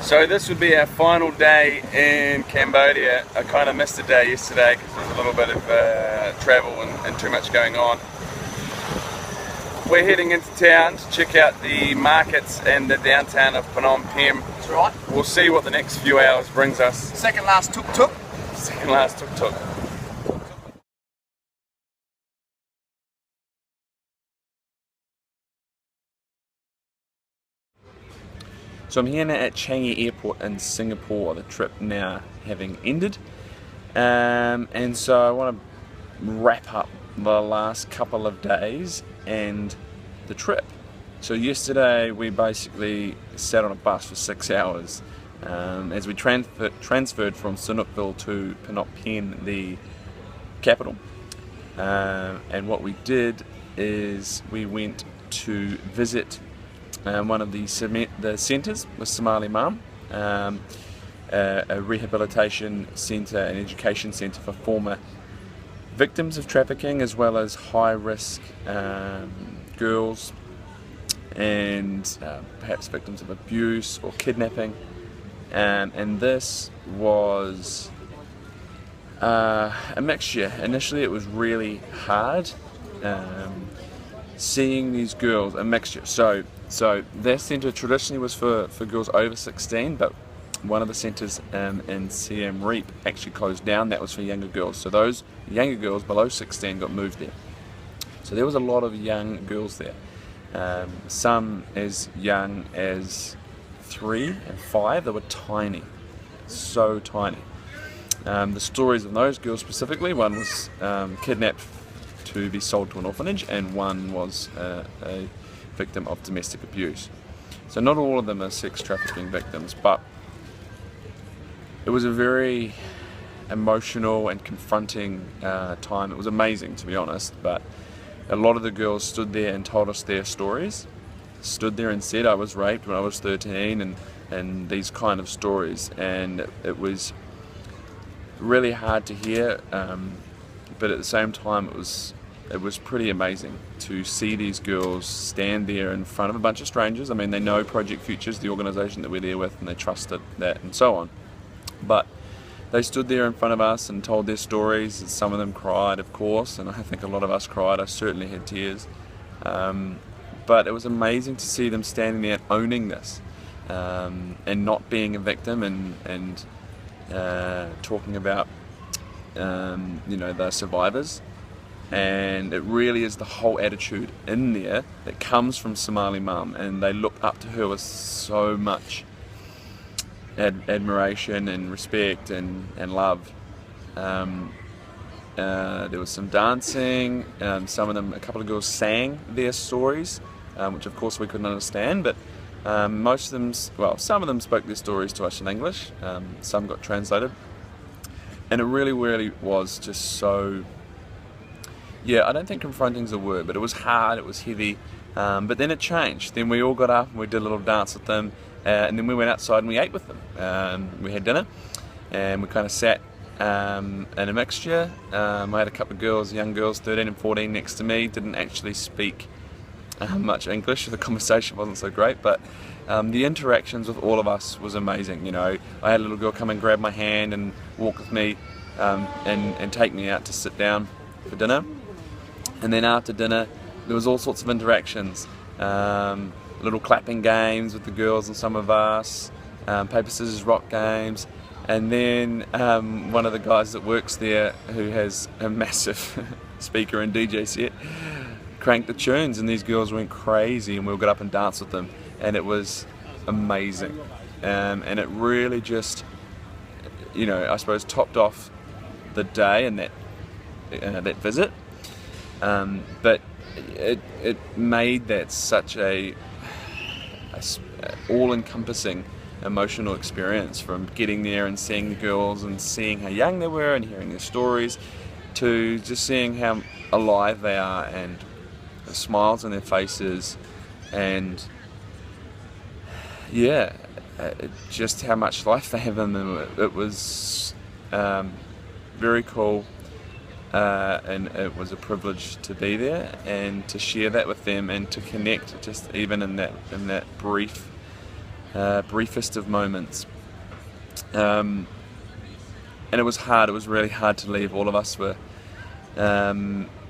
So this would be our final day in Cambodia. I kind of missed a day yesterday because there was a little bit of travel and too much going on. We're heading into town to check out the markets and the downtown of Phnom Penh. That's right. We'll see what the next few hours brings us. Second last tuk-tuk. Second last tuk-tuk. So I'm here now at Changi Airport in Singapore, the trip now having ended. And so I want to wrap up the last couple of days and the trip. So yesterday we basically sat on a bus for 6 hours as we transferred from Sihanoukville to Phnom Penh, the capital. And what we did is we went to visit one of the centres with Somali Mum, a rehabilitation centre and education centre for former victims of trafficking as well as high-risk girls and perhaps victims of abuse or kidnapping. And this was a mixture. Initially it was really hard seeing these girls, a mixture. So that centre traditionally was for girls over 16, but one of the centres in Siem Reap actually closed down. That was for younger girls. So those younger girls below 16 got moved there. So there was a lot of young girls there. Some as young as 3 and 5. They were tiny, so tiny. The stories of those girls specifically, one was kidnapped to be sold to an orphanage, and one was a victim of domestic abuse. So not all of them are sex trafficking victims, but it was a very emotional and confronting time. It was amazing, to be honest, but a lot of the girls stood there and told us their stories, stood there and said, I was raped when I was 13, and these kind of stories, and it was really hard to hear, but at the same time it was pretty amazing to see these girls stand there in front of a bunch of strangers. I mean, they know Project Future's the organisation that we're there with, and they trusted that and so on. But they stood there in front of us and told their stories, and some of them cried, of course, and I think a lot of us cried. I certainly had tears. But it was amazing to see them standing there and owning this, and not being a victim, and talking about the survivors. And it really is the whole attitude in there that comes from Somali Mum, and they look up to her with so much admiration and respect and love. There was some dancing, some of them, a couple of girls sang their stories, which of course we couldn't understand, but most of them, well, some of them spoke their stories to us in English, some got translated, and it really was just so, yeah, I don't think confronting's a word, but it was hard, it was heavy, but then it changed. Then we all got up and we did a little dance with them, and then we went outside and we ate with them. We had dinner, and we kind of sat in a mixture. I had a couple of girls, young girls, 13 and 14 next to me, didn't actually speak much English, so the conversation wasn't so great, but the interactions with all of us was amazing. You know, I had a little girl come and grab my hand and walk with me and take me out to sit down for dinner. And then after dinner, there was all sorts of interactions, little clapping games with the girls and some of us, paper, scissors, rock games, and then one of the guys that works there, who has a massive speaker and DJ set, cranked the tunes, and these girls went crazy, and we all got up and danced with them, and it was amazing, and it really just, I suppose topped off the day and that visit. But it made that such a all-encompassing emotional experience, from getting there and seeing the girls and seeing how young they were and hearing their stories, to just seeing how alive they are and the smiles on their faces, and yeah, just how much life they have in them. It was very cool. And it was a privilege to be there and to share that with them and to connect, just even in that brief briefest of moments. And it was hard, it was really hard to leave. All of us were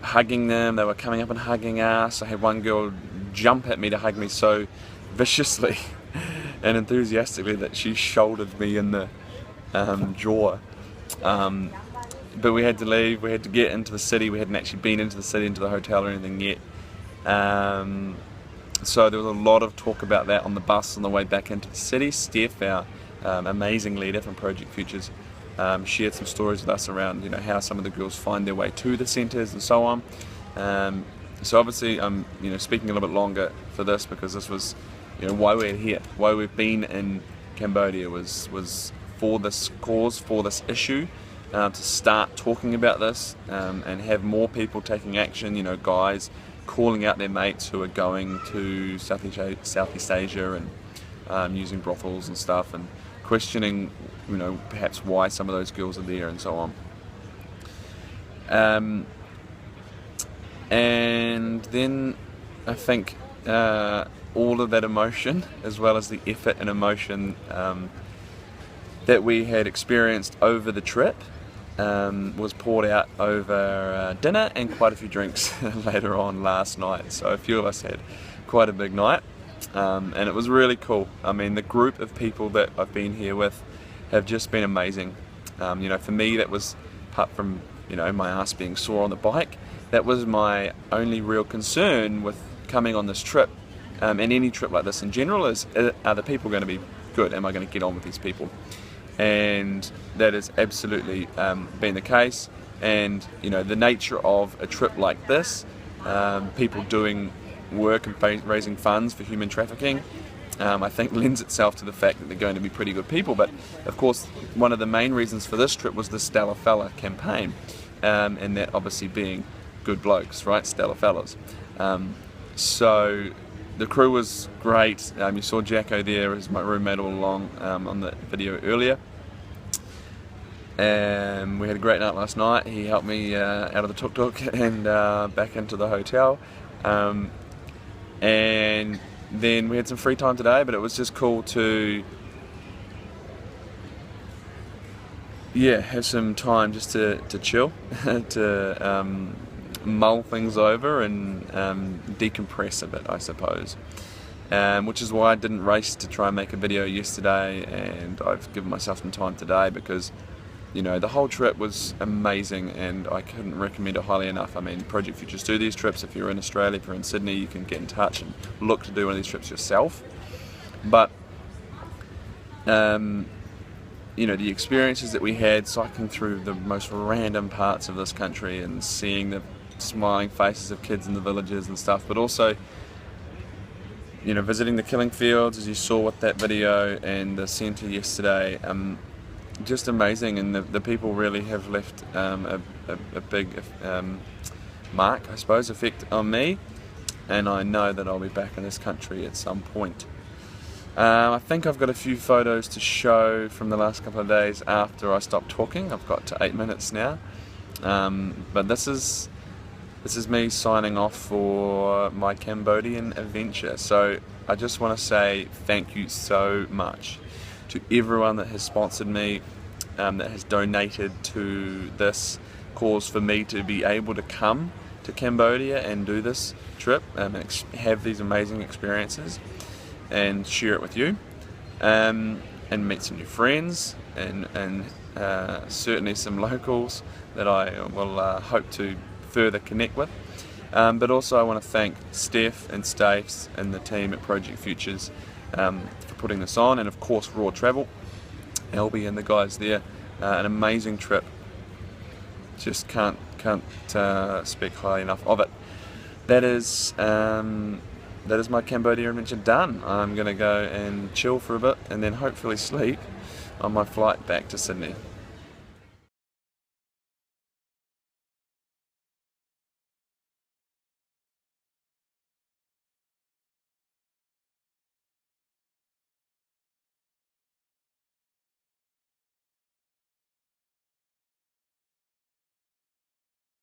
hugging them, they were coming up and hugging us. I had one girl jump at me to hug me so viciously and enthusiastically that she shouldered me in the jaw. But we had to leave, we had to get into the city. We hadn't actually been into the city, into the hotel or anything yet. So there was a lot of talk about that on the bus on the way back into the city. Steph, our amazing leader from Project Futures, shared some stories with us around, you know, how some of the girls find their way to the centres and so on. So obviously I'm, you know, speaking a little bit longer for this because this was, you know, why we're here, why we've been in Cambodia was for this cause, for this issue, to start talking about this and have more people taking action. You know, guys calling out their mates who are going to Southeast Asia and using brothels and stuff, and questioning, you know, perhaps why some of those girls are there and so on. And then I think all of that emotion, as well as the effort and emotion that we had experienced over the trip, was poured out over dinner and quite a few drinks later on last night. So a few of us had quite a big night, and it was really cool. I mean, the group of people that I've been here with have just been amazing. You know, for me, that was, apart from, you know, my ass being sore on the bike, that was my only real concern with coming on this trip, and any trip like this in general, is, are the people going to be good? Am I going to get on with these people? And that has absolutely been the case. And, you know, the nature of a trip like this, people doing work and raising funds for human trafficking, I think lends itself to the fact that they're going to be pretty good people. But of course, one of the main reasons for this trip was the Stella campaign, and that obviously being good blokes, right? Stella fellas. So the crew was great. You saw Jacko there as my roommate all along on the video earlier. We had a great night last night. He helped me out of the tuk-tuk and back into the hotel. And then we had some free time today, but it was just cool to have some time just to chill, to mull things over and decompress a bit, I suppose. Which is why I didn't race to try and make a video yesterday, and I've given myself some time today because, you know, the whole trip was amazing and I couldn't recommend it highly enough. I mean, Project Futures do these trips. If you're in Australia, if you're in Sydney, you can get in touch and look to do one of these trips yourself. But you know, the experiences that we had cycling through the most random parts of this country and seeing the smiling faces of kids in the villages and stuff, but also, you know, visiting the killing fields, as you saw with that video, and the centre yesterday, just amazing. And the people really have left a big mark, I suppose, effect on me, and I know that I'll be back in this country at some point. I think I've got a few photos to show from the last couple of days after I stopped talking. I've got to 8 minutes now, but this is me signing off for my Cambodian adventure. So I just want to say thank you so much to everyone that has sponsored me, that has donated to this cause for me to be able to come to Cambodia and do this trip and have these amazing experiences and share it with you, and meet some new friends and certainly some locals that I will hope to further connect with. But also I want to thank Steph and Stace and the team at Project Futures for putting this on, and of course Raw Travel, Albie and the guys there. An amazing trip. Just can't speak highly enough of it. That is my Cambodia adventure done. I'm going to go and chill for a bit and then hopefully sleep on my flight back to Sydney.